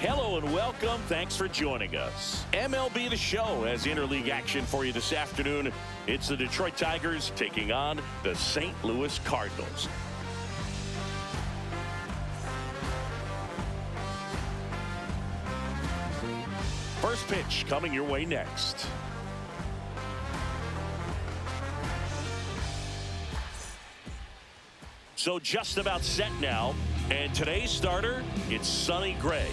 Hello and welcome. Thanks for joining us. MLB The Show has interleague action for you this afternoon. It's the Detroit Tigers taking on the St. Louis Cardinals. First pitch coming your way next. So just about set now. And today's starter, it's Sonny Gray.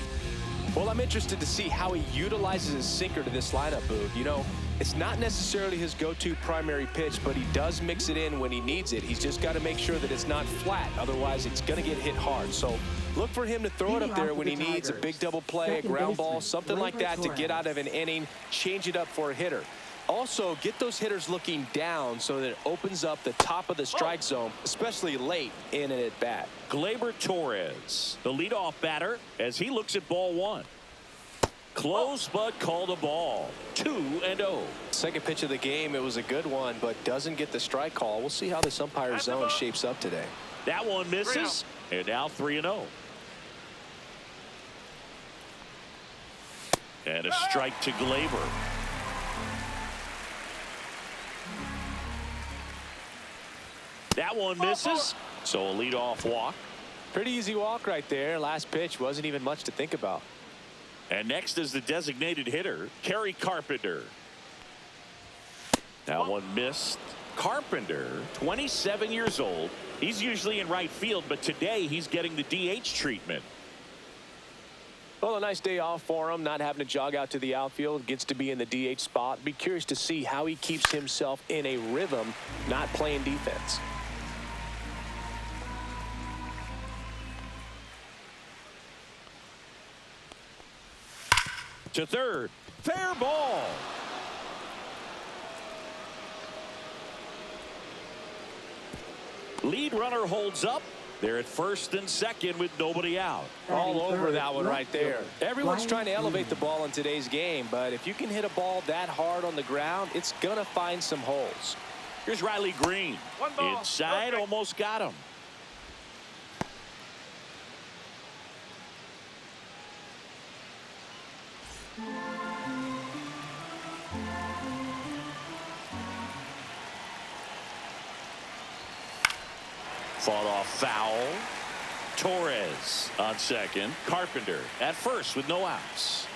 Well, I'm interested to see how he utilizes his sinker to this lineup, Boog. You know, it's not necessarily his go-to primary pitch, but he does mix it in when he needs it. He's just got to make sure that it's not flat. Otherwise, it's going to get hit hard. So look for him to throw it up there when he needs a big double play, a ground ball, something like that to get out of an inning, change it up for a hitter. Also, get those hitters looking down so that it opens up the top of the strike zone, especially late in an at-bat. Gleyber Torres, the leadoff batter, as he looks at ball one. Close, but called a ball. 2-0. Second pitch of the game, it was a good one, but doesn't get the strike call. We'll see how this umpire zone shapes up today. That one misses, and now 3-0. And a strike to Gleyber. That one misses, so a leadoff walk. Pretty easy walk right there. Last pitch wasn't even much to think about. And next is the designated hitter, Kerry Carpenter. That one missed. Carpenter, 27 years old. He's usually in right field, but today he's getting the DH treatment. Well, a nice day off for him, not having to jog out to the outfield. Gets to be in the DH spot. Be curious to see how he keeps himself in a rhythm, not playing defense. To third, fair ball. Lead runner holds up. They're at first and second with nobody out. All over that one right there. Everyone's trying to elevate the ball in today's game, but if you can hit a ball that hard on the ground, it's going to find some holes. Here's Riley Green. Inside, almost got him. Fought off foul. Torres on second. Carpenter at first with no outs.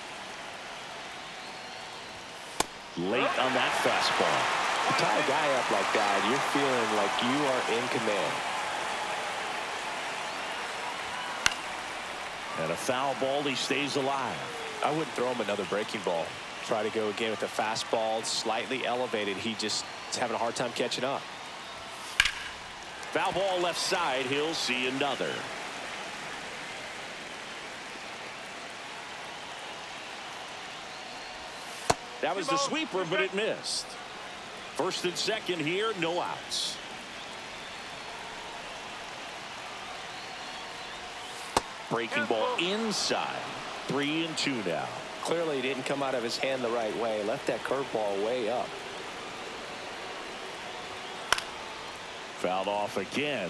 Late on that fastball. You tie a guy up like that, you're feeling like you are in command. And a foul ball, he stays alive. I wouldn't throw him another breaking ball. Try to go again with a fastball, slightly elevated. He just is having a hard time catching up. Foul ball left side. He'll see another. That was the sweeper, but it missed. First and second here, no outs. Breaking ball inside. 3-2 now. Clearly didn't come out of his hand the right way. Left that curveball way up. Fouled off again,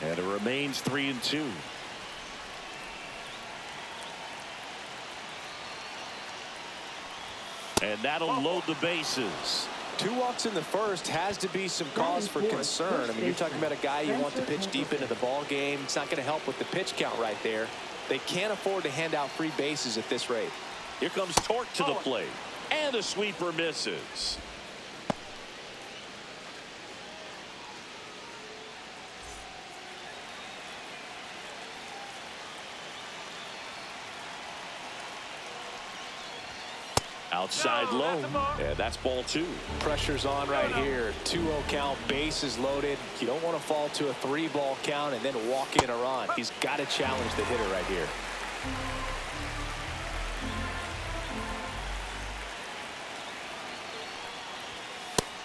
and it remains 3-2. And that'll load the bases. 2 walks in the first has to be some cause for concern. I mean, you're talking about a guy you want to pitch deep into the ball game. It's not going to help with the pitch count right there. They can't afford to hand out free bases at this rate. Here comes Torque to the plate, and the sweeper misses. Outside low, and that's ball 2. Pressure's on right here. 2-0 count, bases loaded. You don't want to fall to a 3-ball count and then walk in a run. He's got to challenge the hitter right here.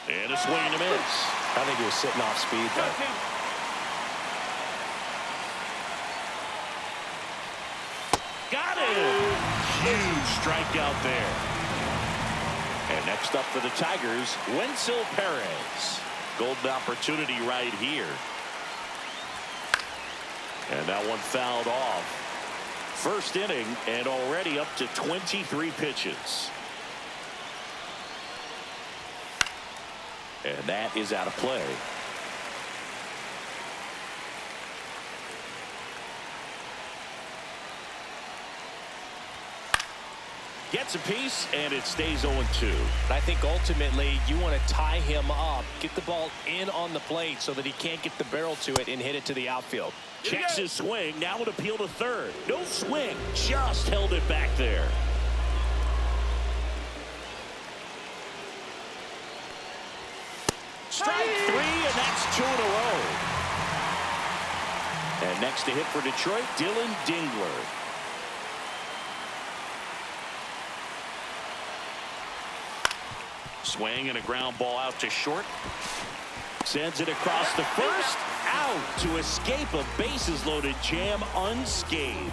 And a swing and a miss. I think he was sitting off speed though. Got it! Huge strikeout there. And next up for the Tigers, Wenzel Perez. Golden opportunity right here. And that one fouled off. First inning and already up to 23 pitches. And that is out of play. Gets a piece, and it stays 0-2. I think ultimately you want to tie him up, get the ball in on the plate so that he can't get the barrel to it and hit it to the outfield. Checks his swing. Now an appeal to third. No swing. Just held it back there. Strike three, and that's 2 in a row. And next to hit for Detroit, Dylan Dingler. Swing and a ground ball out to short. Sends it across the first. Out to escape a bases loaded jam unscathed.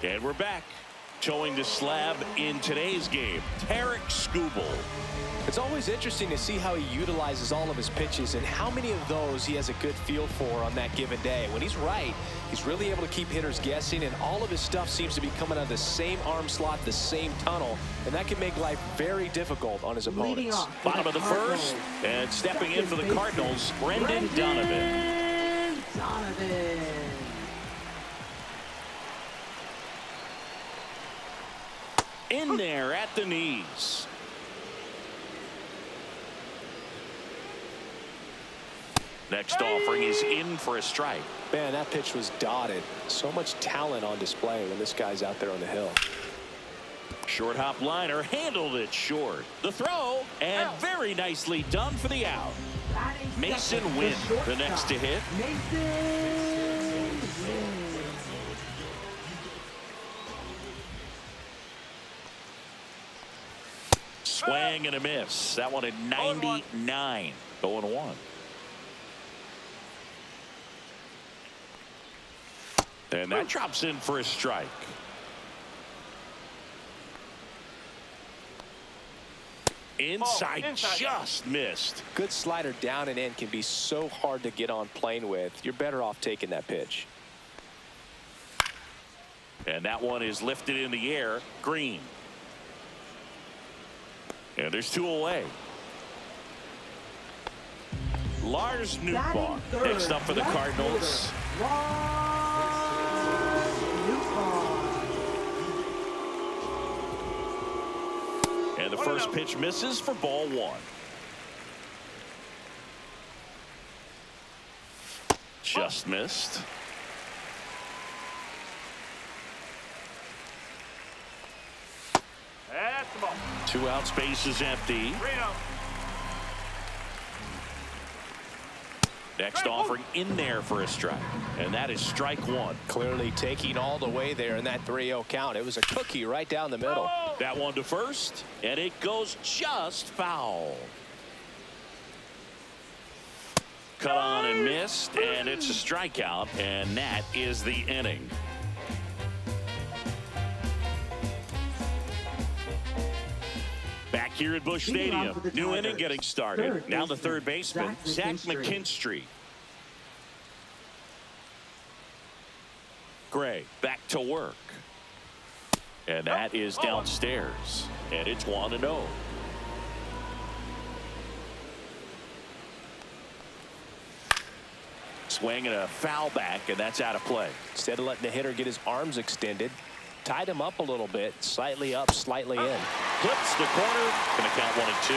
And we're back. Towing the slab in today's game, Tarek Skubal. It's always interesting to see how he utilizes all of his pitches and how many of those he has a good feel for on that given day. When he's right, he's really able to keep hitters guessing, and all of his stuff seems to be coming out of the same arm slot, the same tunnel, and that can make life very difficult on his opponents. Bottom of the first, and stepping in for the Cardinals, Brendan Donovan. In there at the knees. Next offering is in for a strike. Man, that pitch was dotted. So much talent on display when this guy's out there on the hill. Short hop liner, handled it short. The throw, and very nicely done for the out. Mason Wynn, the next to hit. Swing and a miss. That one at 99. 0-1. And that drops in for a strike. Inside, just missed. Good slider down and in can be so hard to get on plane with. You're better off taking that pitch. And that one is lifted in the air. Green. And there's 2 away. Lars Nootbaar next up for the Cardinals. And the first pitch misses for ball 1. Just missed. That's the ball. 2 outs, base is empty. Next offering in there for a strike. And that is strike 1. Clearly taking all the way there in that 3-0 count. It was a cookie right down the middle. That one to first, and it goes just foul. Cut on and missed, and it's a strikeout, and that is the inning. Back here at Busch Stadium, new inning getting started. Now the third baseman, Zach McKinstry. Gray back to work. And that is downstairs. And it's 1-0. Swing and a foul back, and that's out of play. Instead of letting the hitter get his arms extended, tied him up a little bit, slightly up, slightly in. Clips the corner, going to count 1-2.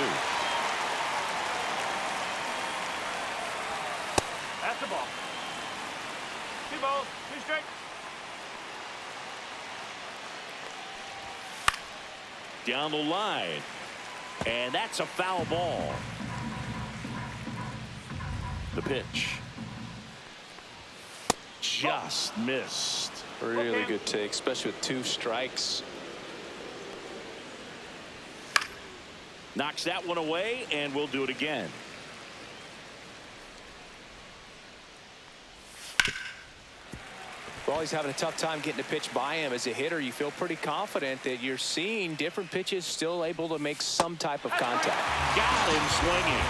That's the ball. 2 balls, 2 strikes. Down the line, and that's a foul ball. The pitch just missed. Really good take, especially with 2 strikes. Knocks that one away, and we'll do it again. Well, he's having a tough time getting a pitch by him. As a hitter, you feel pretty confident that you're seeing different pitches still able to make some type of contact. Got him swinging.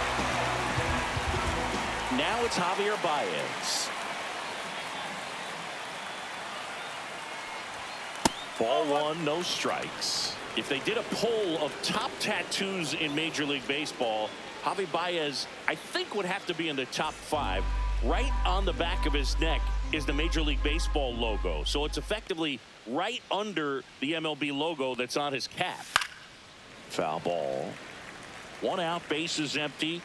Now it's Javier Baez. Ball one, no strikes. If they did a poll of top tattoos in Major League Baseball, Javi Baez, I think, would have to be in the top 5. Right on the back of his neck is the Major League Baseball logo. So it's effectively right under the MLB logo that's on his cap. Foul ball. 1 out, bases empty.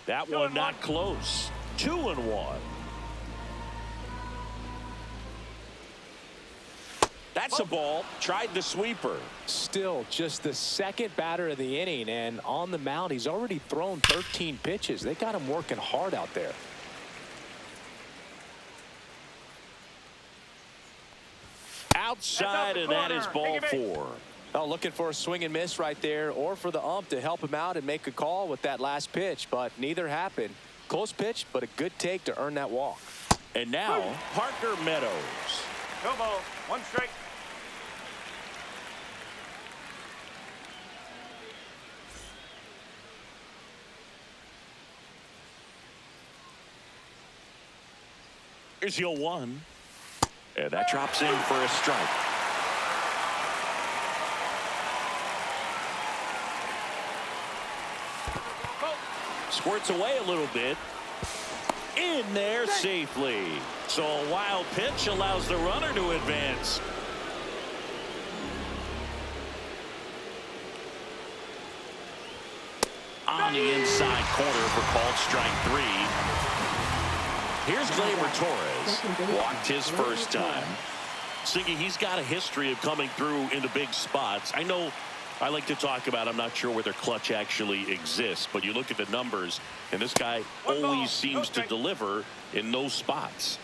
That one not close. 2-1. That's a ball. Tried the sweeper. Still just the second batter of the inning, and on the mound he's already thrown 13 pitches. They got him working hard out there. Outside, and that is ball 4. Oh, looking for a swing and miss right there, or for the ump to help him out and make a call with that last pitch, but neither happened. Close pitch, but a good take to earn that walk. And now Parker Meadows. No ball. 1 strike. Here's your 1. And that drops in for a strike. Squirts away a little bit. In there safely. So a wild pitch allows the runner to advance. On the inside corner for called strike 3. Here's Gleyber Torres. Walked his first time. Siggy, he's got a history of coming through in the big spots. I know I like to talk about, I'm not sure whether clutch actually exists, but you look at the numbers, and this guy always seems to deliver in those spots.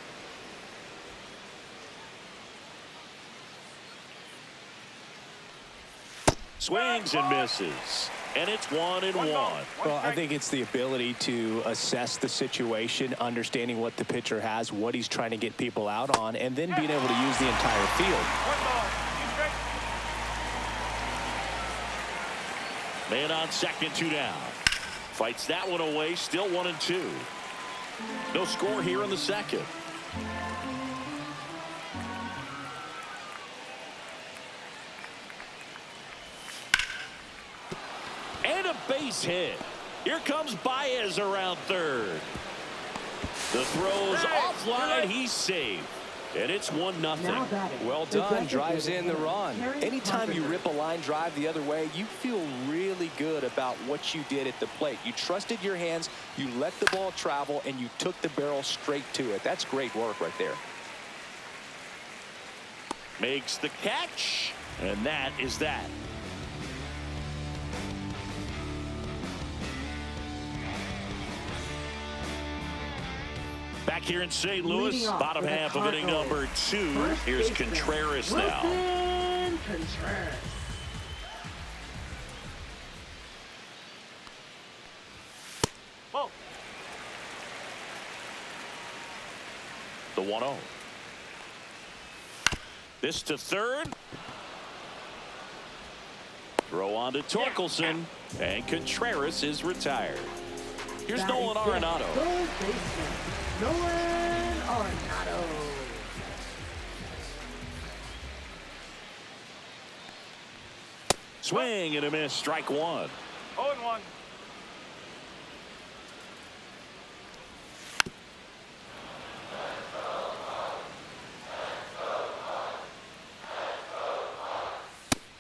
Swings and misses. And it's 1-1. Well, I think it's the ability to assess the situation, understanding what the pitcher has, what he's trying to get people out on, and then being able to use the entire field. Man on second, 2 down. Fights that one away, still 1-2. No score here in the second. And a base hit. Here comes Baez around third. The throw's offline. He's safe. And it's 1-0. Well done. Drives in the run. Anytime you rip a line drive the other way, you feel really good about what you did at the plate. You trusted your hands, you let the ball travel, and you took the barrel straight to it. That's great work right there. Makes the catch, and that is that. Back here in St. Louis, bottom half of inning number 2. Here's Contreras now. Ball. The 1-0. This to third. Throw on to Torkelson, and Contreras is retired. Here's Nolan Arenado. Nolan Arenado. Swing and a miss, strike 1. 0-1.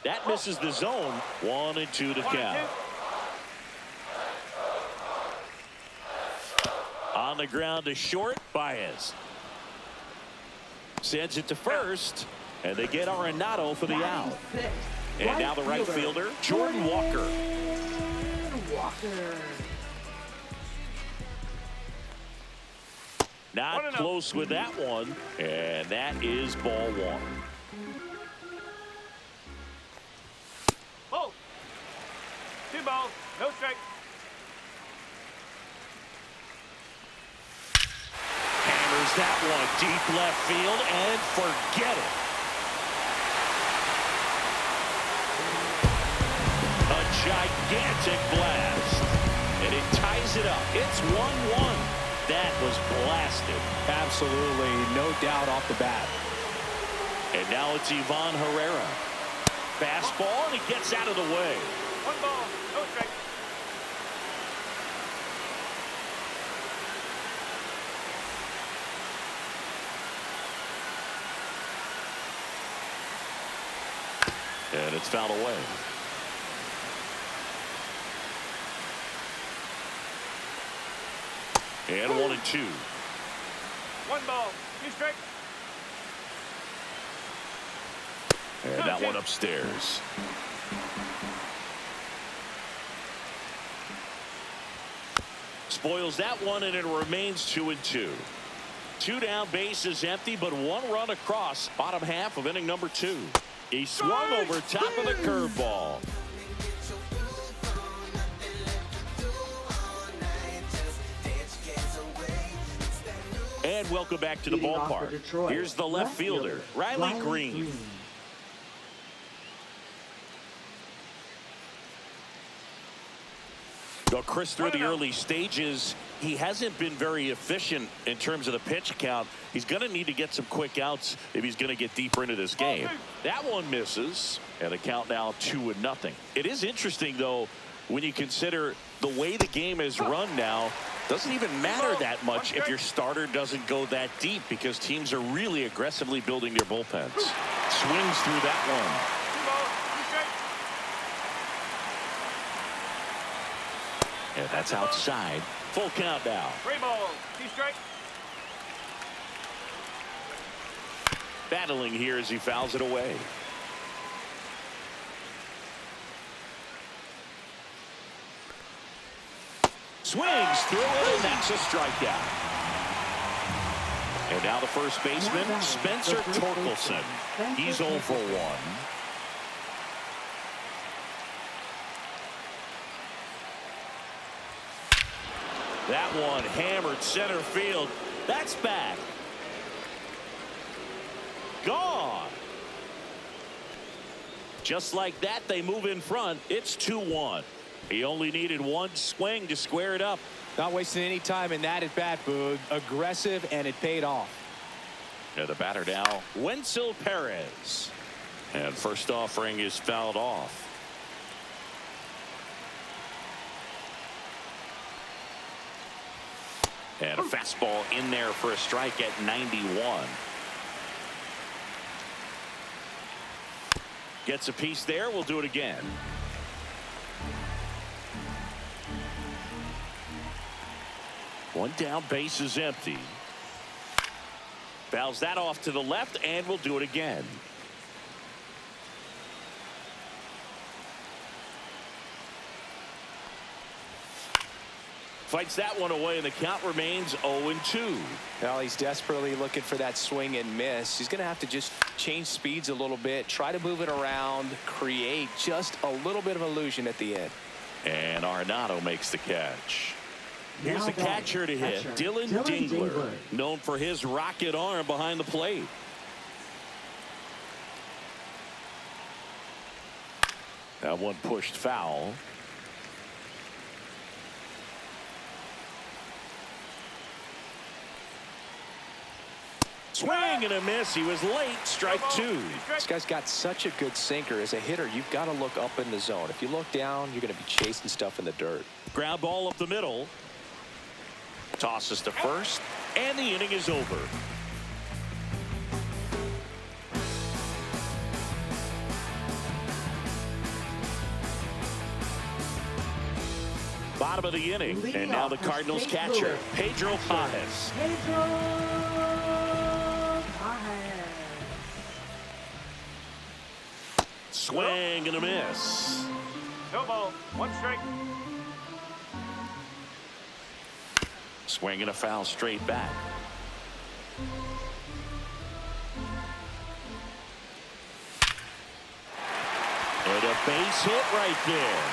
That misses the zone. 1-2 to count. On the ground to short, Baez sends it to first, and they get Arenado for the out. And now the right fielder, Jordan Walker. Not close with that one, and that is ball 1. Ball. 2 balls, no strike. Hammers that one deep left field, and forget it. A gigantic gigantic blast. And it ties it up. It's 1-1. That was blasted. Absolutely, no doubt off the bat. And now it's Ivan Herrera. Fastball, and he gets out of the way. 1 ball, no strike. And it's fouled away. And 1-2. 1 ball, 2 strike. And that one upstairs. Spoils that one, and it remains 2-2. 2 down, bases empty, but 1 run across. Bottom half of inning number 2. He swung over top of the curveball. And welcome back to the ballpark. Here's the left fielder, Riley Green. Well, Chris, through the early stages, he hasn't been very efficient in terms of the pitch count. He's going to need to get some quick outs if he's going to get deeper into this game. That one misses, and the count now 2-0. It is interesting, though, when you consider the way the game is run now. Doesn't even matter that much if your starter doesn't go that deep, because teams are really aggressively building their bullpens. Swings through that one. And that's outside. Full count now. 3 balls, 2 strikes. Battling here as he fouls it away. Swings through it, and that's a strikeout. And now the first baseman, Spencer Torkelson. He's 0 for 1. That one hammered center field. That's back. Gone. Just like that, they move in front. It's 2-1. He only needed 1 swing to square it up. Not wasting any time in that at bat, Boog. Aggressive, and it paid off. And the batter now, Wenzel Perez. And first offering is fouled off. And a fastball in there for a strike at 91. Gets a piece there. We'll do it again. One down, base is empty. Fouls that off to the left, and we'll do it again. Fights that one away, and the count remains 0-2. Well, he's desperately looking for that swing and miss. He's going to have to just change speeds a little bit, try to move it around, create just a little bit of illusion at the end. And Arenado makes the catch. Here's the catcher to hit, Dylan Dingler, known for his rocket arm behind the plate. That one pushed foul. Swing and a miss. He was late. Strike 2. This guy's got such a good sinker. As a hitter, you've got to look up in the zone. If you look down, you're going to be chasing stuff in the dirt. Ground ball up the middle. Tosses to first, and the inning is over. Bottom of the inning, and now the Cardinals catcher, Pedro Pajes. Swing and a miss. No ball, 1 strike. Swing and a foul straight back. And a base hit right there.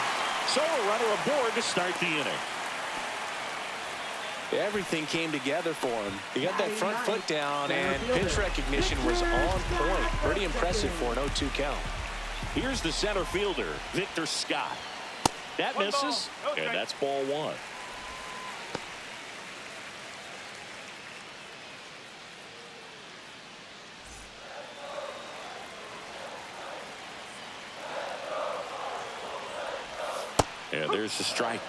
So a runner aboard to start the inning. Everything came together for him. He got that front foot down, and pitch recognition was on point. Pretty impressive for an 0-2 count. Here's the center fielder, Victor Scott. That One misses, ball, no and strike. that's ball one. And there's the strike.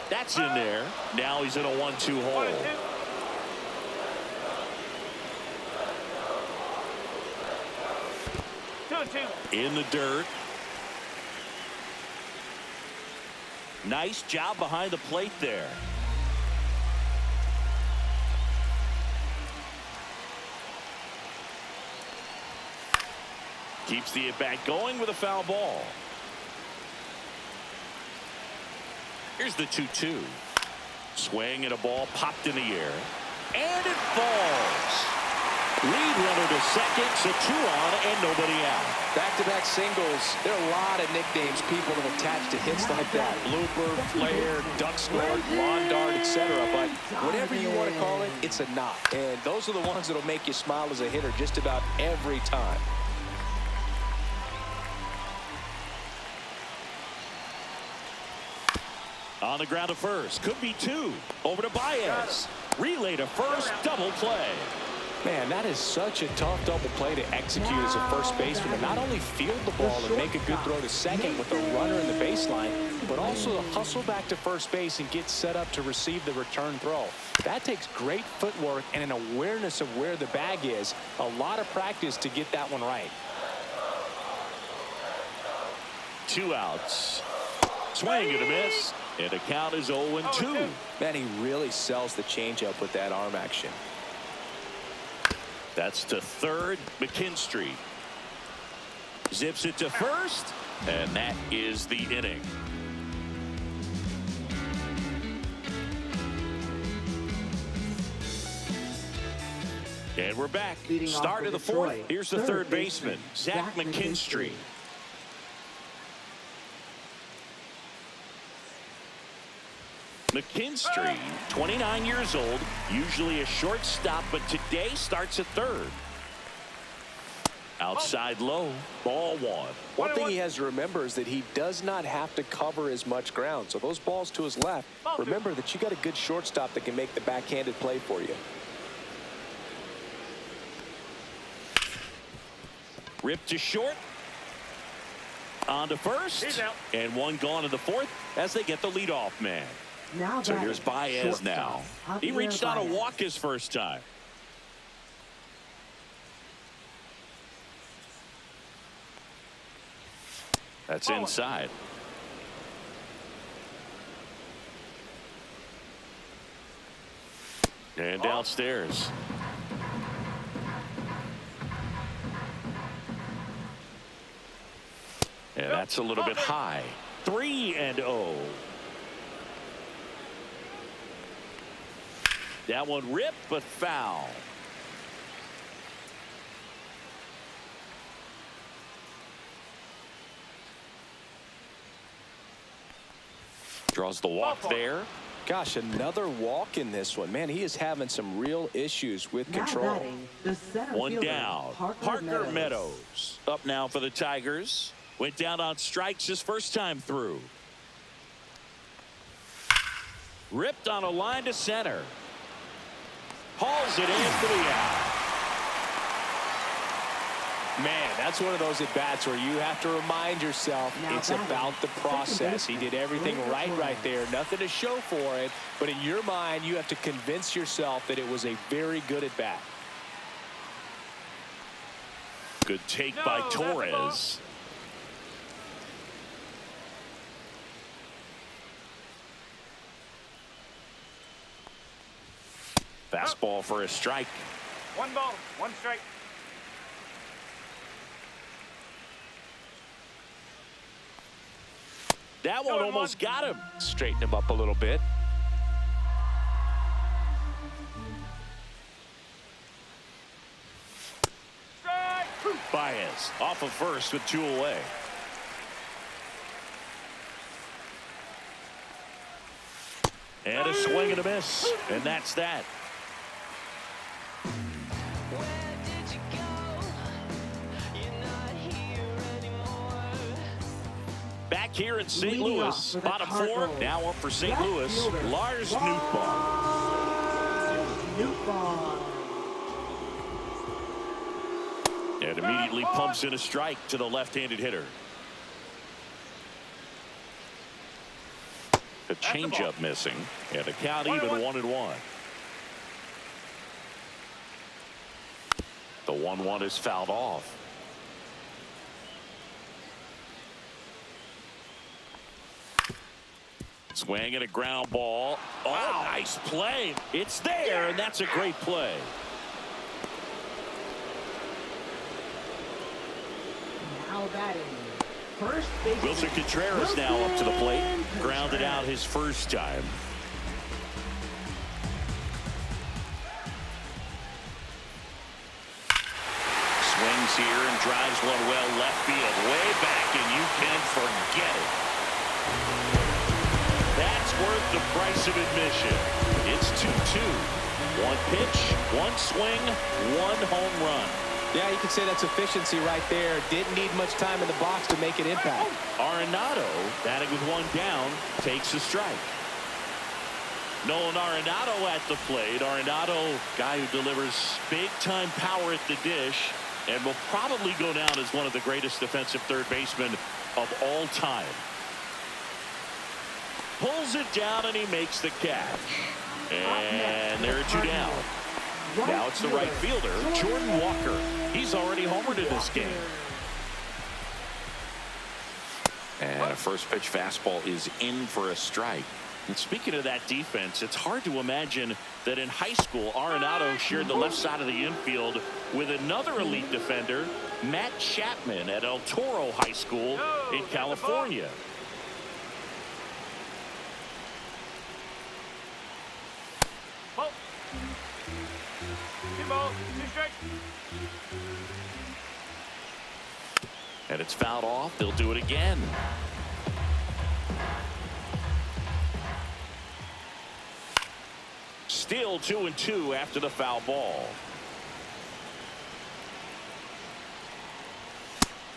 That's in there. Now he's in a 1-2 hole. 1-2. In the dirt. Nice job behind the plate there. Keeps the at-bat going with a foul ball. Here's the 2-2. Swing and a ball popped in the air. And it falls. Lead runner to second, so 2 on and nobody out. Back-to-back singles. There are a lot of nicknames people have attached to hits like that. Blooper, flare, duck snort, lawn dart, etc. But whatever you want to call it, it's a knock. And those are the ones that'll make you smile as a hitter just about every time. On the ground to first. Could be 2. Over to Baez. Relay to first. Double play. Man, that is such a tough double play to execute as a first baseman. To not only field the ball and make a good throw to second with a runner in the baseline, but also to hustle back to first base and get set up to receive the return throw. That takes great footwork and an awareness of where the bag is. A lot of practice to get that one right. 2 outs. Swing and a miss. And the count is 0-2. Man, he really sells the changeup with that arm action. That's to third. McKinstry zips it to first, and that is the inning. And we're back. Start of the fourth. Here's the third baseman, Zach McKinstry. McKinstry, 29 years old, usually a shortstop, but today starts at third. Outside low, ball one. One thing he has to remember is that he does not have to cover as much ground. So those balls to his left, remember that you got a good shortstop that can make the backhanded play for you. Ripped to short. On to first. And one gone in the fourth as they get the leadoff man. So here's Baez now. He reached on a walk his first time. That's inside. And downstairs. And that's a little bit high. 3-0. That one ripped, but foul. Draws the walk there. Gosh, another walk in this one. Man, he is having some real issues with control. One down. Parker Meadows up now for the Tigers. Went down on strikes his first time through. Ripped on a line to center. Hauls it in for the out. Man, that's one of those at-bats where you have to remind yourself it's about the process. He did everything right there. Nothing to show for it. But in your mind, you have to convince yourself that it was a very good at-bat. Good take by Torres. Fastball for a strike. 1 ball, 1 strike. That one almost got him. Straighten him up a little bit. Strike. Baez off of first with 2 away. And a swing and a miss. And that's that. Where did you back here in St. Leading Louis. off for the Bottom four, Cardinals. now up for St. Left Louis. fielder. Lars Nootbaar. Nootbaar. And immediately pumps in a strike to the left-handed hitter. The changeup missing, and the count even 1-1. The 1-1 is fouled off. Swing and a ground ball. Oh, nice play. It's there, and that's a great play. Now batting. First baseman. Wilson Contreras now up to the plate. Grounded out his first time. Swings here and drives one well left field. Way back, and you can forget it. That's worth the price of admission. It's 2-2. One pitch, one swing, one home run. Yeah, you can say that's efficiency right there. Didn't need much time in the box to make an impact. Arenado, batting with one down, takes a strike. Nolan Arenado at the plate. Arenado, guy who delivers big-time power at the dish and will probably go down as one of the greatest defensive third basemen of all time. Pulls it down, and he makes the catch. And there are two down. Now it's the right fielder, Jordan Walker. He's already homered in this game. And a first pitch fastball is in for a strike. And speaking of that defense, it's hard to imagine that in high school, Arenado shared the left side of the infield with another elite defender, Matt Chapman, at El Toro High School in California. And it's fouled off. They'll do it again. Still 2-2 after the foul ball.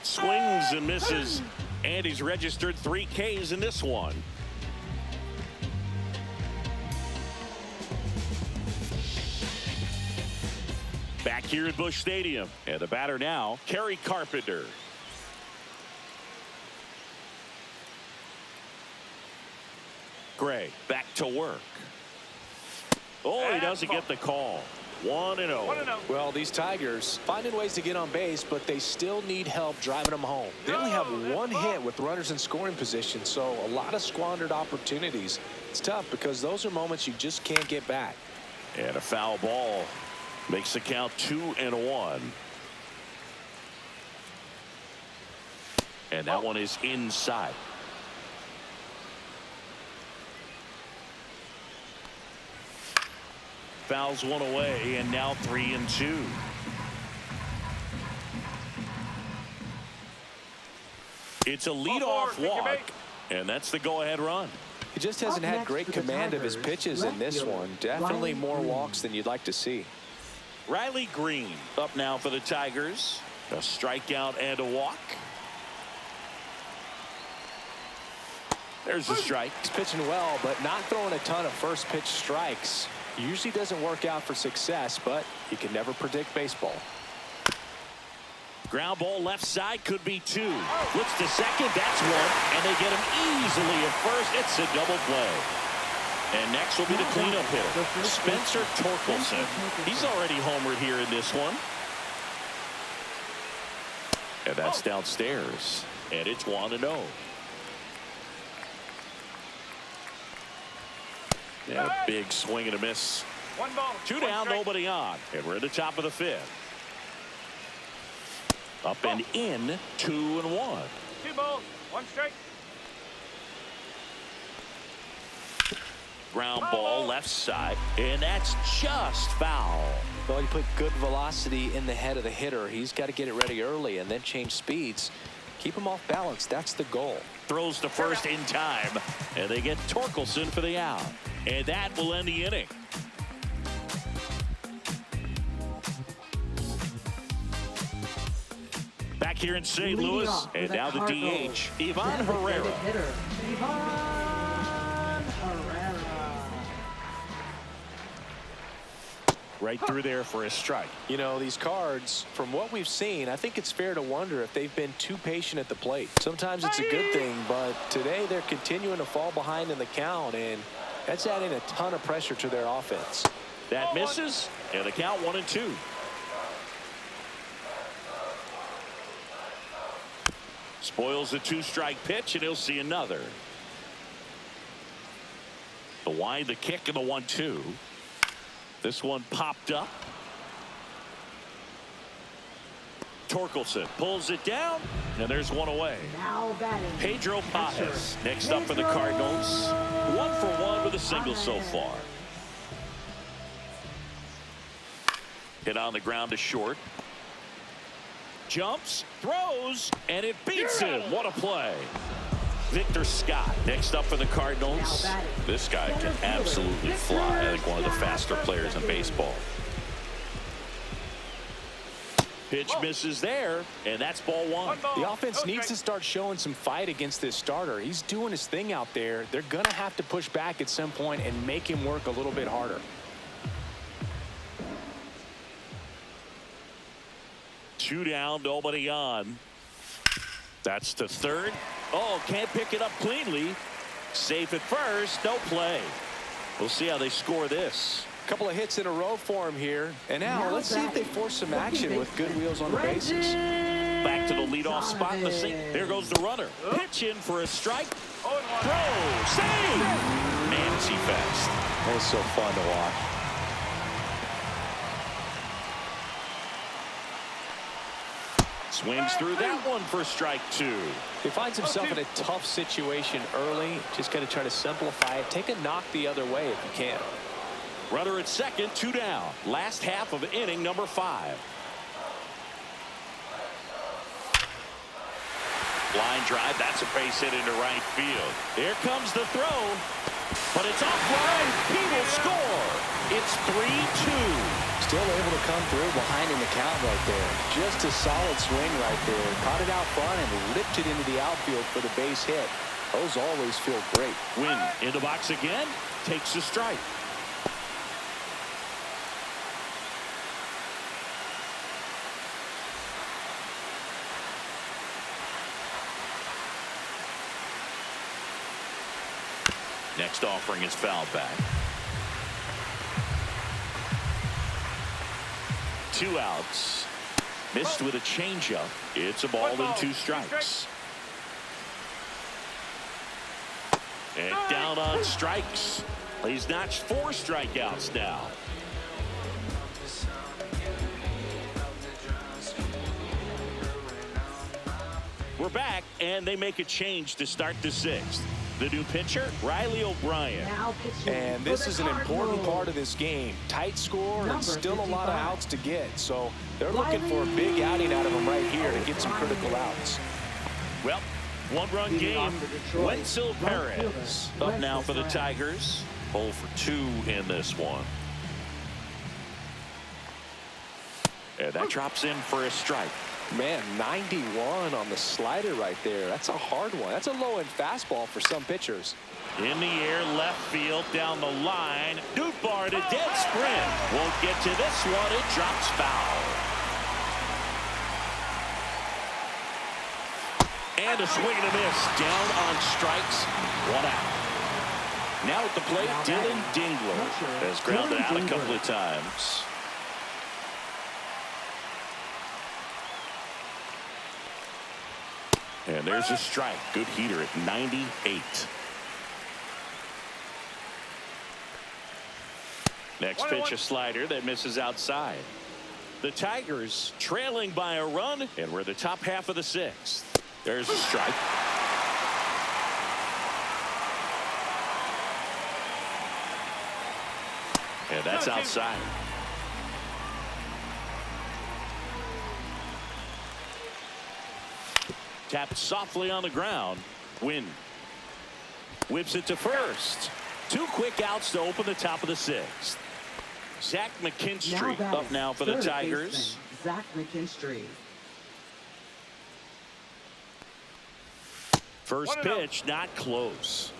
Swings and misses. And he's registered 3 Ks in this one. Back here at Busch Stadium. And the batter now, Kerry Carpenter. Gray back to work. Oh, he doesn't get the call. 1-0. Well, these Tigers finding ways to get on base, but they still need help driving them home. They only have one hit with runners in scoring position, so a lot of squandered opportunities. It's tough because those are moments you just can't get back. And a foul ball makes the count 2-1. And that one is inside. Fouls one away, and now 3-2. It's a leadoff walk, and that's the go-ahead run. He just hasn't had great command of his pitches in this one. Definitely more walks than you'd like to see. Riley Green up now for the Tigers. A strikeout and a walk. There's the strike. He's pitching well, but not throwing a ton of first pitch strikes. Usually doesn't work out for success, but you can never predict baseball. Ground ball left side, could be 2. Flips to second, that's 1, and they get him easily at first. It's a double play. And next will be the cleanup hitter, Spencer Torkelson. He's already homered here in this one. And that's downstairs, and it's 1-0. And a big swing and a miss. 1 ball. 2 down, nobody on. And we're at the top of the 5th. Up and in, 2-1. 2 balls, 1 strike. Ground ball left side, and that's just foul. Well, you put good velocity in the head of the hitter. He's got to get it ready early and then change speeds. Keep him off balance. That's the goal. Throws to first in time, and they get Torkelson for the out. And that will end the inning. Back back here in St. Leading Louis. off And for now the Cardinals, DH, Ivan designated Herrera. hitter, Ivan Herrera. Right through there for a strike. You know, these Cards, from what we've seen, I think it's fair to wonder if they've been too patient at the plate. Sometimes it's a good thing, but today they're continuing to fall behind in the count, and that's adding a ton of pressure to their offense. That misses, and the count 1-2. Spoils the 2-strike pitch, and he'll see another. The wind, the kick, and the 1-2. This one popped up. Torkelson pulls it down, and there's one away. Now batting, Pedro Paez next up for the Cardinals. 1 for 1 with a single so far. Hit on the ground to short. Jumps, throws, and it beats him. What a play. Victor Scott next up for the Cardinals. This guy can absolutely fly. I think one of the faster players in baseball. Pitch misses there, and that's ball 1. The offense needs to start showing some fight against this starter. He's doing his thing out there. They're going to have to push back at some point and make him work a little bit harder. 2 down, nobody on. That's to third. Oh, can't pick it up cleanly. Safe at first, no play. We'll see how they score this. A couple of hits in a row for him here. And now let's see if they force some action with good wheels on the bases. Back to the leadoff spot in the seat. There goes the runner. Pitch in for a strike. Throw. Save. Man, is he fast. That is so fun to watch. Swings through that one for strike 2. He finds himself in a tough situation early. Just got to try to simplify it. Take a knock the other way if you can. Runner at second, 2 down. Last half of inning number 5. Line drive, that's a base hit into right field. Here comes the throw, but it's offline. He will score. It's 3-2. Still able to come through behind in the count right there. Just a solid swing right there. Caught it out front and ripped it into the outfield for the base hit. Those always feel great. Win in the box again, takes a strike. Next offering is fouled back. 2 outs. Missed with a changeup. It's a ball and 2 strikes. And down on strikes. He's notched 4 strikeouts now. We're back, and they make a change to start the 6th. The new pitcher, Riley O'Brien. And this is an important part of this game. Tight score and still a lot of outs to get. So they're looking for a big outing out of him right here to get some critical outs. Well, 1-run game. Wenzel Perez up now for the Tigers. 0 for 2 in this one. And that drops in for a strike. Man, 91 on the slider right there. That's a hard one. That's a low-end fastball for some pitchers. In the air, left field, down the line. Nootbaar to dead sprint. Won't get to this one. It drops foul. And a swing and a miss. Down on strikes. 1 out. Now at the plate, Dylan Dingler has grounded out a couple of times. And there's a strike. Good heater at 98. Next pitch, a slider that misses outside. The Tigers trailing by a run, and we're the top half of the 6th. There's a strike. And that's outside. Tapped softly on the ground. Win. Whips it to first. 2 quick outs to open the top of the 6th. Zach McKinstry up now for the Tigers. Zach McKinstry. First pitch, not close.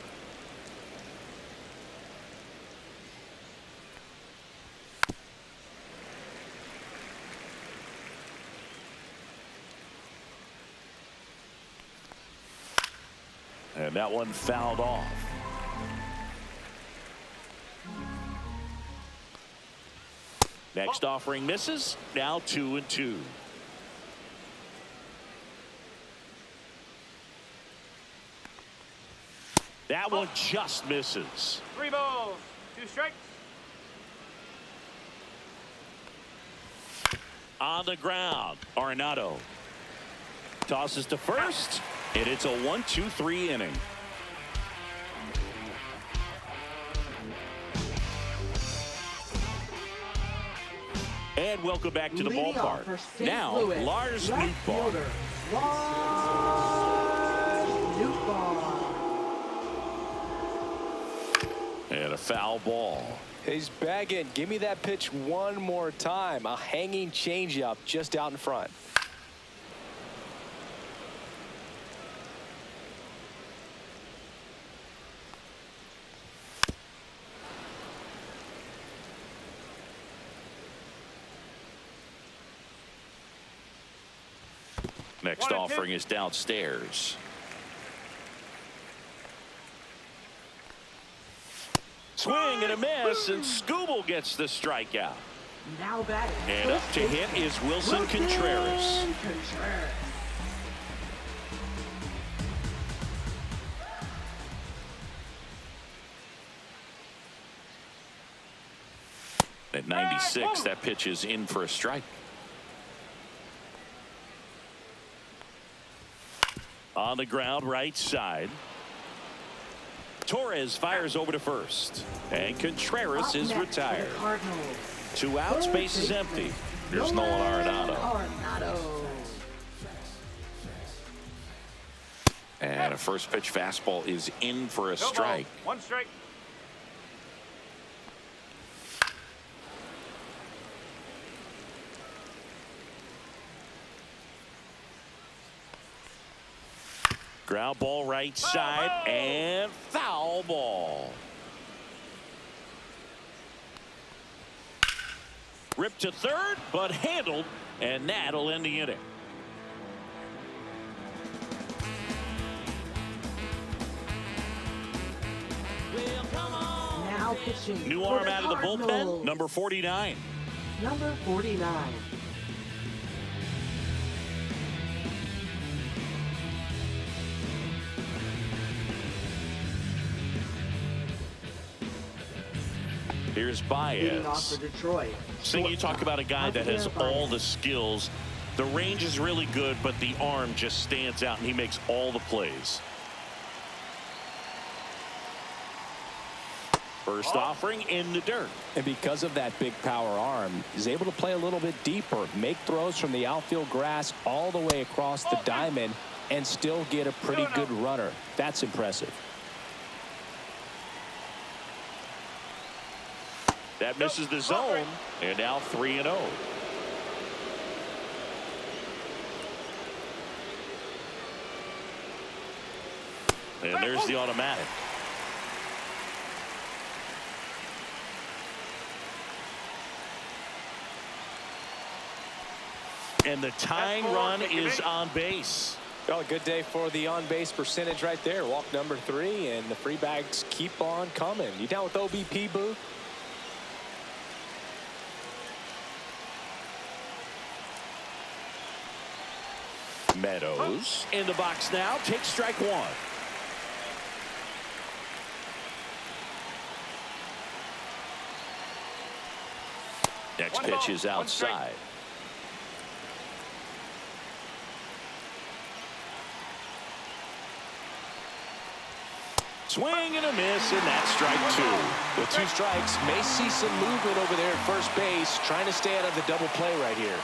And that one fouled off. Next offering misses. Now 2-2. That one just misses. 3 balls, 2 strikes. On the ground, Arenado tosses to first, and it's a 1-2-3 inning. And welcome back to the ballpark. Now, Lars Nootbaar. And a foul ball. He's bagging. Give me that pitch one more time. A hanging changeup just out in front. Next offering is downstairs. Swing and a miss, and Skubal gets the strikeout. Now batting. And up to hit is Wilson Contreras. At 96, that pitch is in for a strike. On the ground, right side. Torres fires over to first, and Contreras is retired. 2 outs, base is empty. There's Nolan Arenado. And a first pitch fastball is in for a strike. 1 strike. Ground ball right side, and foul ball. Ripped to third, but handled, and that'll end the inning. Now pitching. New arm out of the bullpen, number 49. Number 49. Here's Leading off Baez. for Detroit. Seeing you talk about a guy that has all the skills. The range is really good, but the arm just stands out, and he makes all the plays. First offering in the dirt. And because of that big power arm, he's able to play a little bit deeper, make throws from the outfield grass all the way across the diamond, and still get a pretty good runner. That's impressive. That misses the zone, and now 3-0. And there's the automatic. And the tying run is on base. Well, a good day for the on-base percentage right there. Walk number 3, and the free bags keep on coming. You down with OBP, Boo? Meadows in the box now, takes strike 1. Next pitch is outside. Swing and a miss, and that's strike 2. With 2 strikes, may see some movement over there at first base, trying to stay out of the double play right here.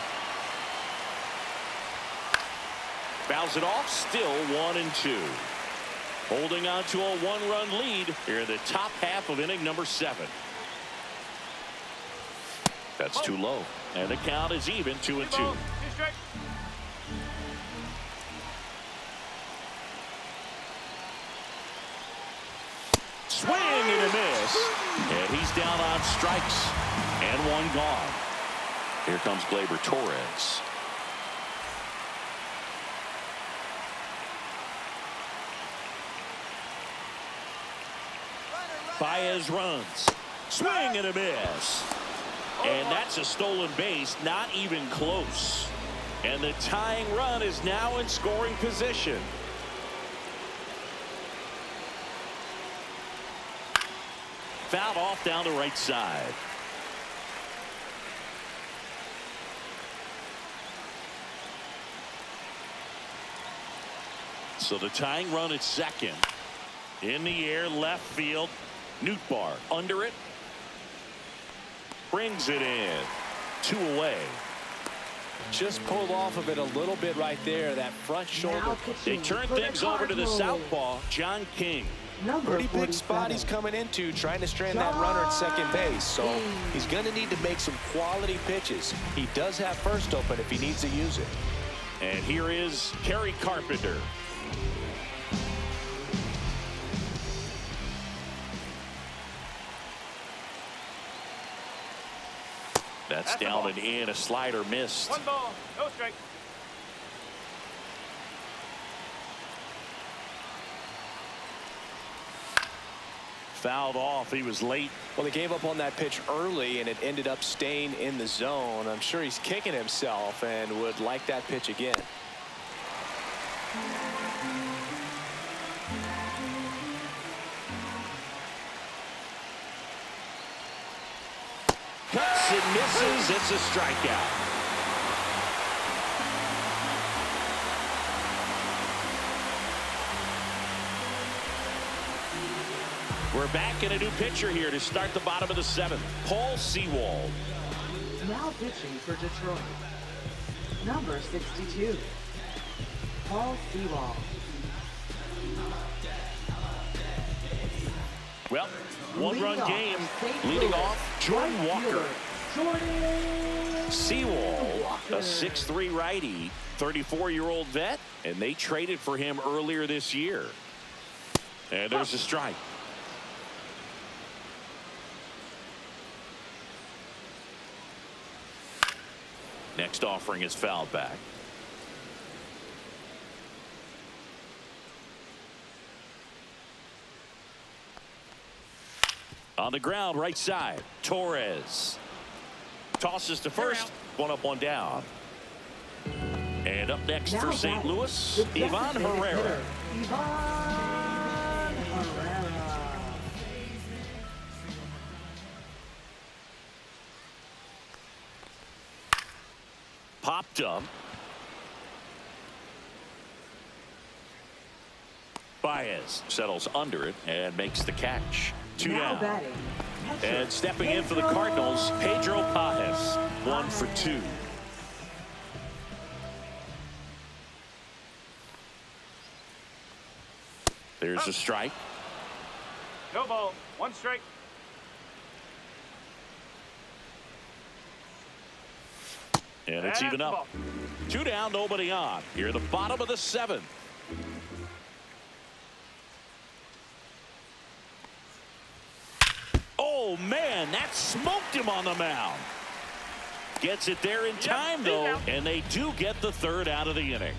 Fouls it off, still 1-2. Holding on to a 1-run lead here in the top half of inning number 7. That's too low, and the count is even 2-2. swing and a miss. And he's down on strikes and one gone. Here comes Gleyber Torres. Baez runs. Swing and a miss. And that's a stolen base, not even close. And the tying run is now in scoring position. Fouled off down the right side. So the tying run at second. In the air, left field. Nootbaar under it. Brings it in. 2 away. Just pulled off of it a little bit right there. That front shoulder. They turn things over to the southpaw, John King. Pretty big spot he's coming into, trying to strand that runner at second base. So he's going to need to make some quality pitches. He does have first open if he needs to use it. And here is Kerry Carpenter. That's down and in. A slider missed. 1 ball, no strike. Fouled off. He was late. Well, he gave up on that pitch early, and it ended up staying in the zone. I'm sure he's kicking himself and would like that pitch again. Cuts and misses. It's a strikeout. We're back in a new pitcher here to start the bottom of the 7th. Paul Sewald. Now pitching for Detroit. Number 62. Paul Sewald. Well, one-run game. Leading off, Jordan Walker. Sewald, a 6'3" righty, 34-year-old vet, and they traded for him earlier this year. And there's a strike. Next offering is fouled back. On the ground, right side, Torres. Tosses to first, 1 up, 1 down. And up next for St. Louis, Ivan Herrera. Ivan Herrera. Popped up. Baez settles under it and makes the catch. 2 Now down. batting. And stepping in for the Cardinals, Pedro Pajes, 1 for 2. There's a strike. No ball, 1 strike. And it's even up. 2 down, nobody on. Here at the bottom of the 7th. Oh, man, that smoked him on the mound. Gets it there in time, though, and they do get the 3rd out of the inning.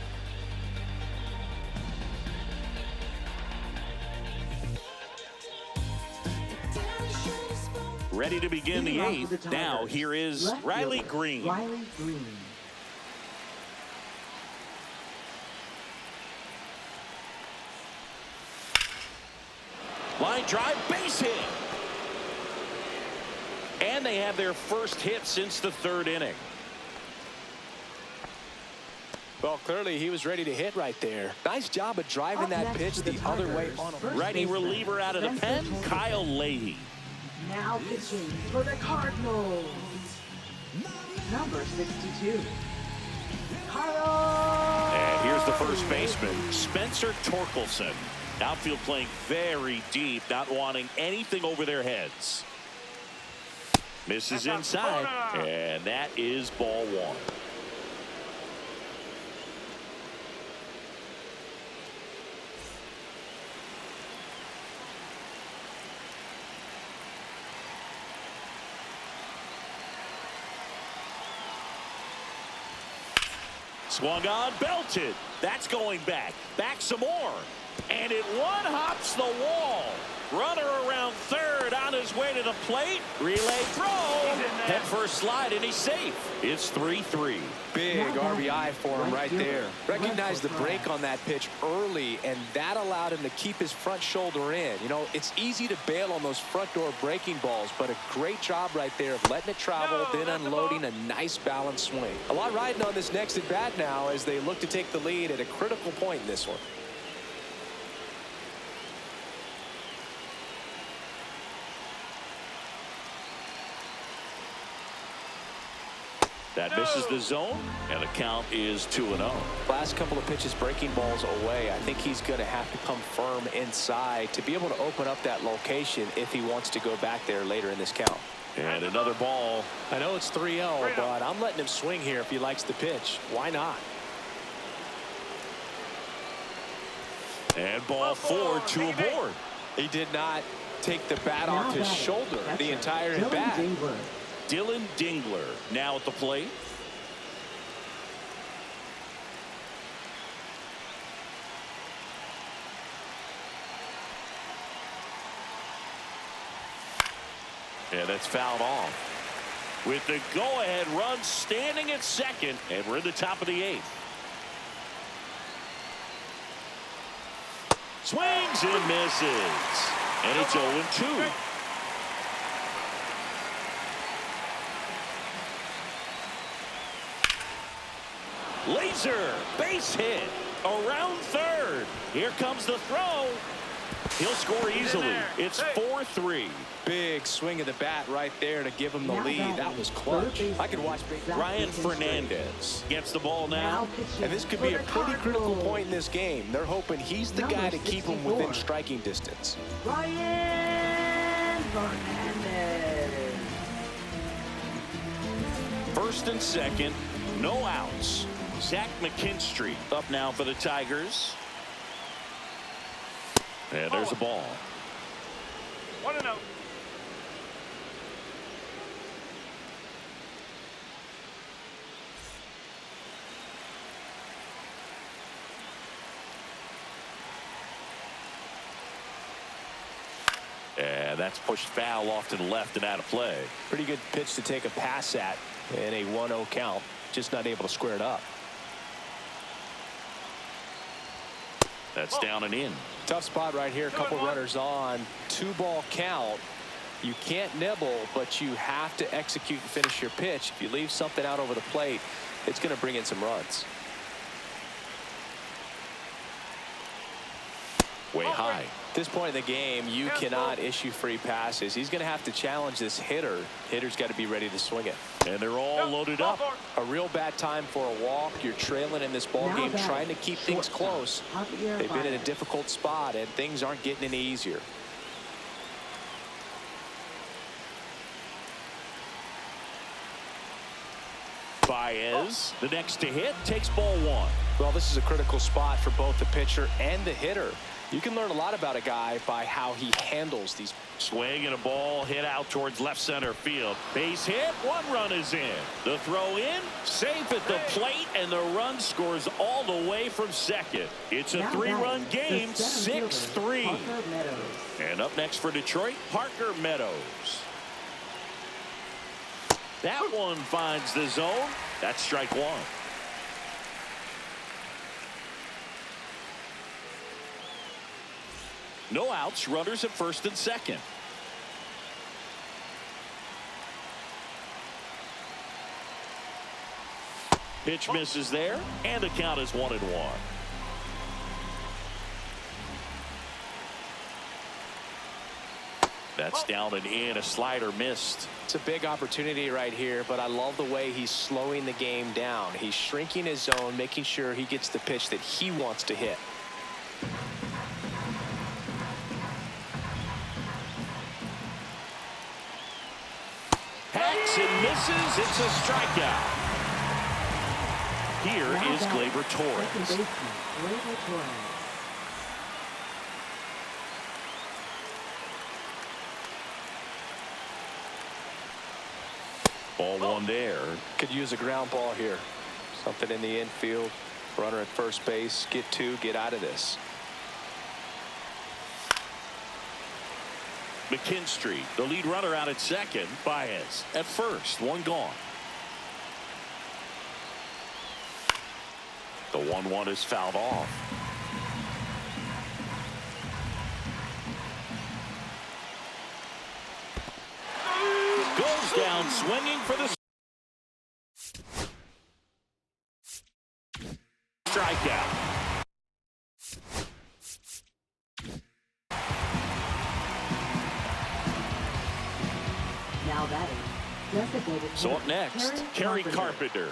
Ready to begin the 8th. Now, here is Riley Green. Riley Green. Line drive, base hit. And they have their first hit since the 3rd inning. Well, clearly he was ready to hit right there. Nice job of driving that pitch the other way on him. Righty reliever out of the pen, Kyle Leahy. Now pitching for the Cardinals. Number 62. Kyle. And here's the first baseman, Spencer Torkelson. Outfield playing very deep, not wanting anything over their heads. Misses inside, and that is ball 1. Swung on, belted. That's going back. Back some more. And it one-hops the wall. Runner around third on his way to the plate. Relay throw. Head first slide, and he's safe. It's 3-3. Big RBI for him right there. Recognized the break on that pitch early, and that allowed him to keep his front shoulder in. You know, it's easy to bail on those front door breaking balls, but a great job right there of letting it travel, then unloading a nice balanced swing. A lot riding on this next at bat now as they look to take the lead at a critical point in this one. That misses the zone, and the count is 2-0. Last couple of pitches breaking balls away. I think he's going to have to come firm inside to be able to open up that location if he wants to go back there later in this count. And another ball. I know it's 3-0, but I'm letting him swing here if he likes the pitch. Why not? And ball 4, 2 aboard. He did not take the bat off his shoulder the entire at bat. Dylan Dingler now at the plate. And that's fouled off. With the go-ahead run standing at second, and we're in the top of the 8th. Swings and misses. And it's 0-2. Laser base hit around third. Here comes the throw. He'll score easily. It's 4-3. Big swing of the bat right there to give him the lead. That was clutch. I could watch Ryan Fernandez gets the ball now. And this could be a pretty critical point in this game. They're hoping he's the guy to keep him within striking distance. Ryan Fernandez. First and second, no outs. Zach McKinstry up now for the Tigers. And there's a ball. 1-0. And that's pushed foul off to the left and out of play. Pretty good pitch to take a pass at in a 1-0 count. Just not able to square it up. That's down and in. Tough spot right here. A couple runners on. 2-ball count. You can't nibble, but you have to execute and finish your pitch. If you leave something out over the plate, it's going to bring in some runs. Way high. At this point in the game, you cannot issue free passes. He's going to have to challenge this hitter. Hitter's got to be ready to swing it. And they're all loaded up. A real bad time for a walk. You're trailing in this ball game, trying to keep things close. They've been in a difficult spot, and things aren't getting any easier. Baez, the next to hit, takes ball 1. Well, this is a critical spot for both the pitcher and the hitter. You can learn a lot about a guy by how he handles these. Swing and a ball hit out towards left center field. Base hit, 1 run is in. The throw in, safe at the plate, and the run scores all the way from second. It's a 3-run game, 6-3. And up next for Detroit, Parker Meadows. That one finds the zone. That's strike 1. No outs, runners at first and second. Pitch misses there, and the count is 1-1. That's down and in. A slider missed. It's a big opportunity right here, but I love the way he's slowing the game down. He's shrinking his zone, making sure he gets the pitch that he wants to hit. Hacks and misses. It's a strikeout. Here is Gleyber Torres. Ball 1 there. Could use a ground ball here. Something in the infield. Runner at first base. Get two. Get out of this. McKinstry, the lead runner out at second. Baez at first. One gone. The 1-1 is fouled off. Goes down swinging for the strikeout. Now batting, designated So up hitter, next, Kerry Carpenter.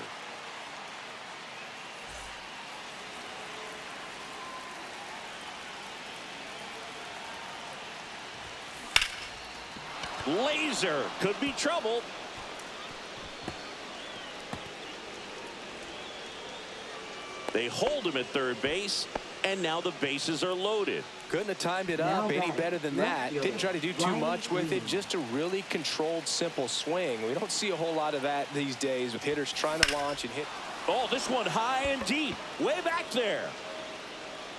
Laser could be trouble. They hold him at third base, and now the bases are loaded. Couldn't have timed it up any better than that. Didn't try to do too much with it. Just a really controlled, simple swing. We don't see a whole lot of that these days with hitters trying to launch and hit. Oh, this one high and deep, way back there.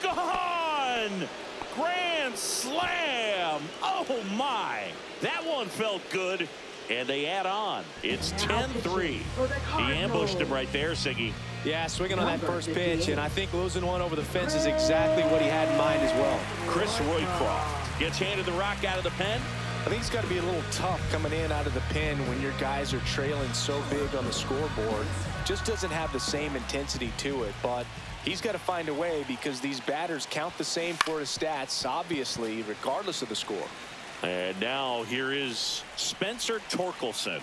Gone! Grand slam! Oh, my. That one felt good, and they add on. It's 10-3. He ambushed him right there, Siggy. Yeah, swinging on that first pitch, and I think losing one over the fence is exactly what he had in mind as well. Chris Roycroft gets handed the rock out of the pen. I think it's got to be a little tough coming in out of the pen when your guys are trailing so big on the scoreboard. Just doesn't have the same intensity to it, but he's got to find a way because these batters count the same for his stats, obviously, regardless of the score. And now here is Spencer Torkelson.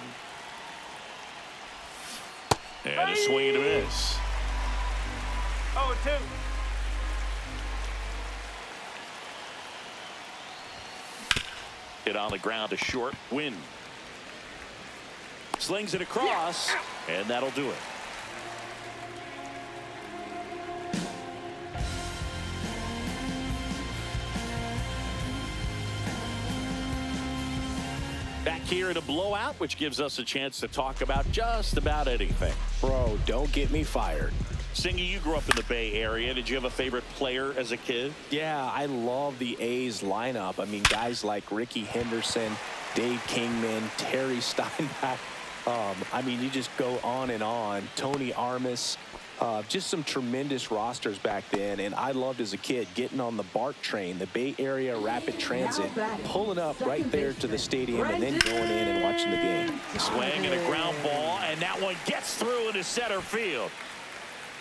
And a swing and a miss. 0-2. Hit on the ground to short. Win. Slings it across, and that'll do it. Back here in a blowout, which gives us a chance to talk about just about anything. Bro, don't get me fired. Singy, you grew up in the Bay Area. Did you have a favorite player as a kid? Yeah, I love the A's lineup. I mean, guys like Ricky Henderson, Dave Kingman, Terry Steinbach. I mean, you just go on and on. Tony Armas. Just some tremendous rosters back then, and I loved as a kid getting on the BART train, the Bay Area Rapid Transit, pulling up right there to the stadium and then going in and watching the game. Swing and a ground ball, and that one gets through into center field.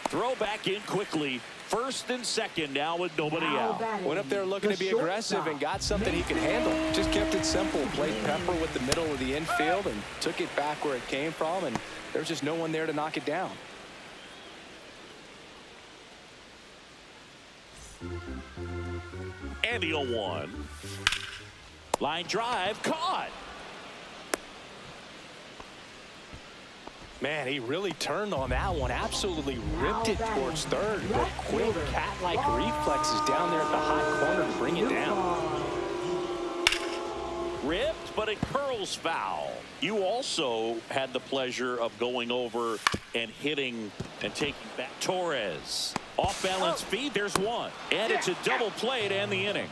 Throw back in quickly. First and second now with nobody out. Went up there looking to be aggressive and got something he could handle. Just kept it simple. Played pepper with the middle of the infield and took it back where it came from, and there's just no one there to knock it down. And the 0-1. Line drive caught. Man, he really turned on that one. Absolutely ripped it towards third. But quick cat-like reflexes down there at the hot corner to bring it down. Ripped, but it curls foul. You also had the pleasure of going over and hitting and taking back Torres. Off balance feed, there's one. And it's a double play to end the inning.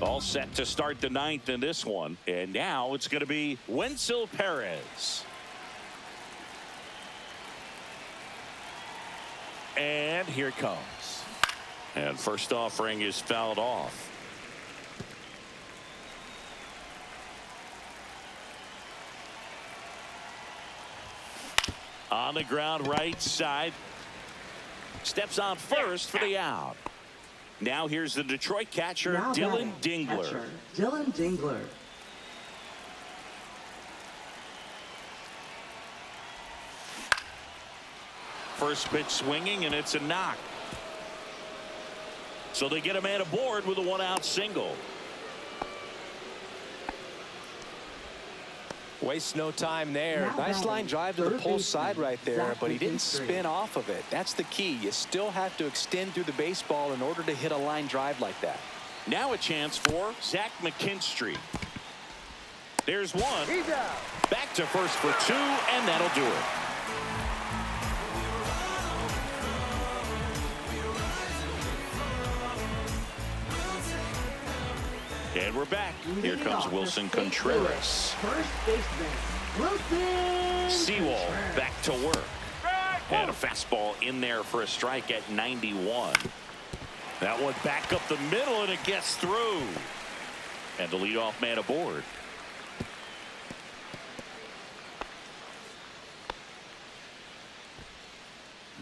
All set to start the ninth in this one. And now it's going to be Wenzel Perez. And here it comes. And first offering is fouled off. On the ground right side. Steps on first for the out. Now here's the Detroit catcher, Dylan Dingler. Dylan Dingler. First pitch swinging, and it's a knock. So they get a man aboard with a one-out single. Wastes no time there. Nice line drive to the pull side right there, but he didn't spin off of it. That's the key. You still have to extend through the baseball in order to hit a line drive like that. Now a chance for Zach McKinstry. There's one. He's out. Back to first for two, and that'll do it. And we're back. Here comes Wilson Contreras. First baseman, Wilson Seawall Contreras. back to work. And a fastball in there for a strike at 91. That one back up the middle, and it gets through. And the leadoff man aboard.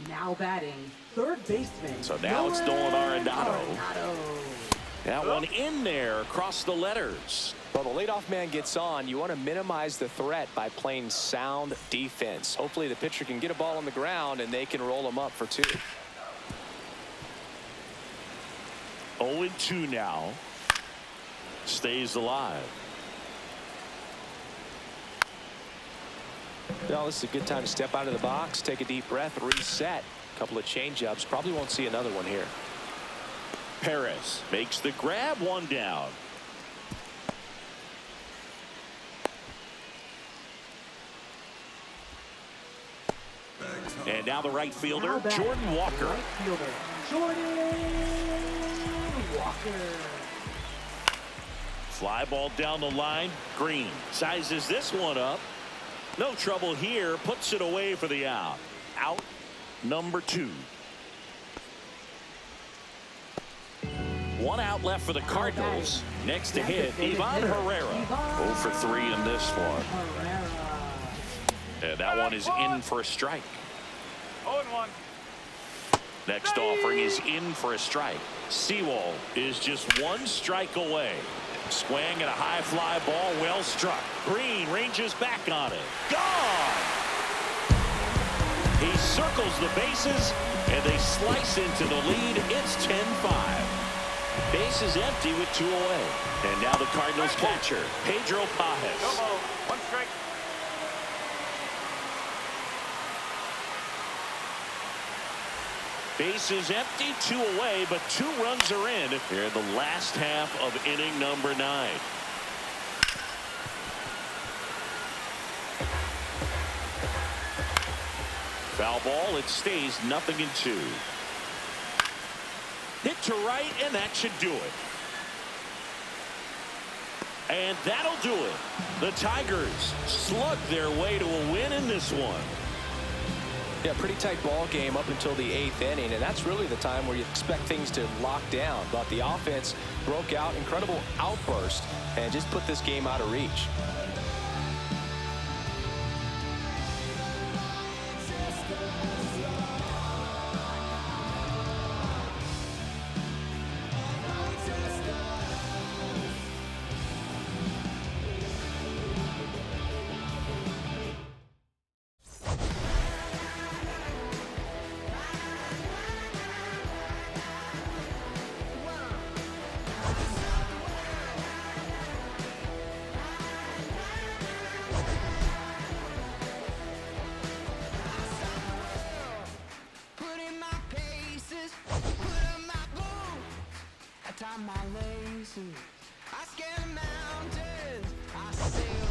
Now batting, third baseman. So now it's Nolan Arenado. Arenado. That one in there across the letters. Well, the leadoff man gets on. You want to minimize the threat by playing sound defense. Hopefully the pitcher can get a ball on the ground and they can roll him up for two. 0-2 now. Stays alive. Well, this is a good time to step out of the box, take a deep breath, reset. A couple of change-ups. Probably won't see another one here. Perez makes the grab, one down. And now the right fielder, Now batting, Jordan Walker. Right fielder, Jordan Walker. Fly ball down the line. Green sizes this one up. No trouble here. Puts it away for the out. Out number 2. One out left for the Cardinals. Next to hit, Ivan Herrera. 0 for 3 in this one. And that one is in for a strike. 0-1. Next offering is in for a strike. Seawall is just one strike away. Swing at a high fly ball, well struck. Green ranges back on it. Gone! He circles the bases, and they slice into the lead. It's 10-5. Base is empty with 2 away. And now the Cardinals catcher, Pedro No Pajes. ball. 1 strike. Base is empty, 2 away, but 2 runs are in here in the last half of inning number 9. Foul ball, it stays 0-2. Hit to right, and that should do it. And that'll do it. The Tigers slug their way to a win in this one. Yeah, pretty tight ball game up until the 8th inning, and that's really the time where you expect things to lock down. But the offense broke out, incredible outburst, and just put this game out of reach. My laces, I scale mountains, I sail